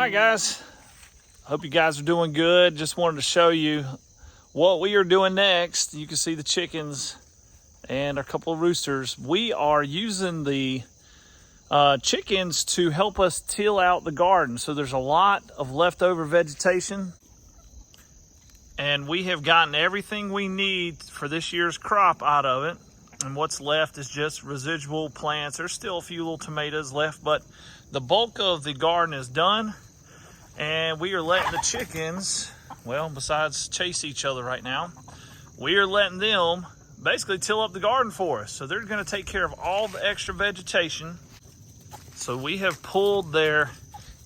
right, guys. Hope you guys are doing good. Just wanted to show you what we are doing next. You can see the chickens and a couple of roosters. We are using the chickens to help us till out the garden. So there's a lot of leftover vegetation, and we have gotten everything we need for this year's crop out of it. And what's left is just residual plants. There's still a few little tomatoes left, but the bulk of the garden is done. And we are letting the chickens, well, besides chase each other right now, we are letting them basically till up the garden for us. So they're going to take care of all the extra vegetation. So we have pulled their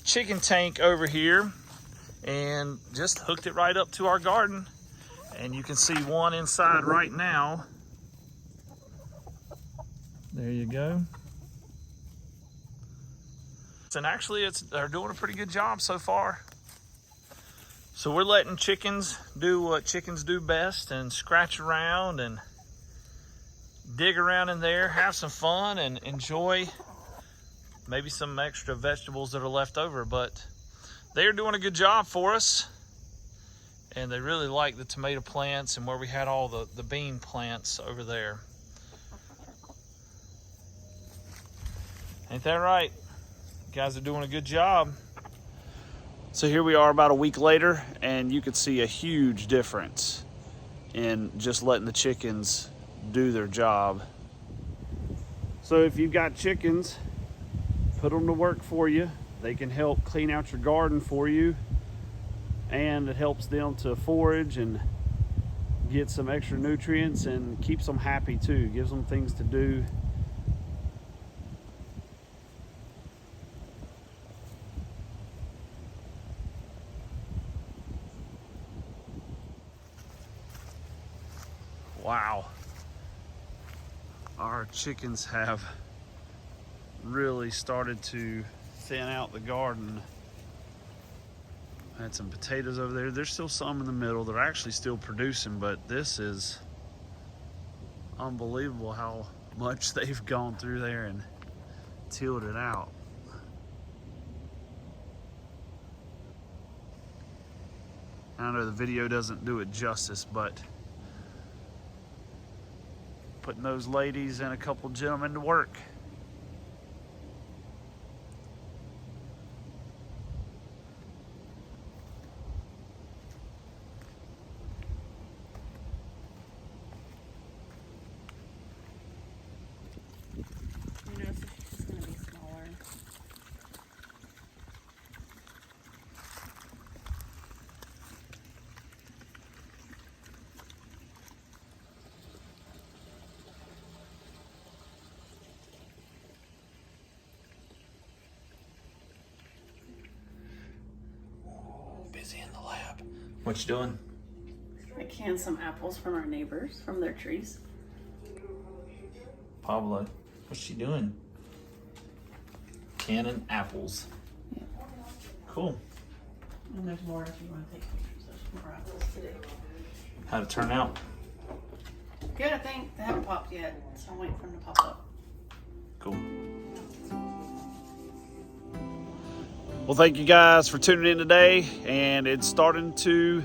chicken tank over here and just hooked it right up to our garden. And you can see one inside right now. There you go. And actually they're doing a pretty good job so far. So we're letting chickens do what chickens do best and scratch around and dig around in there, have some fun and enjoy maybe some extra vegetables that are left over. But they are doing a good job for us, and they really like the tomato plants and where we had all the bean plants over there. Ain't that right? You guys are doing a good job. So here we are about a week later, and you can see a huge difference in just letting the chickens do their job. So if you've got chickens, put them to work for you. They can help clean out your garden for you, and it helps them to forage and get some extra nutrients and keeps them happy too, gives them things to do. Wow, our chickens have really started to thin out the garden. I had some potatoes over there. There's still some in the middle. They're actually still producing, but this is unbelievable how much they've gone through there and tilled it out. I know the video doesn't do it justice, but putting those ladies and a couple gentlemen to work. You know, so she's just gonna be smaller. Busy in the lab. What you doing? I canned some apples from our neighbors, from their trees. Pablo, what's she doing? Canning apples. Yeah. Cool. And there's more if you want to take pictures. There's more apples today. How'd it turn out? Good, I think. They haven't popped yet, so I'm waiting for them to pop up. Cool. Well, thank you guys for tuning in today, and it's starting to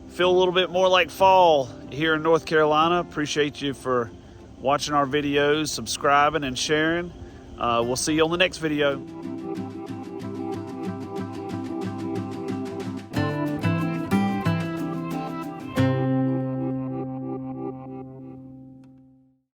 feel a little bit more like fall here in North Carolina. Appreciate you for watching our videos, subscribing and sharing. We'll see you on the next video.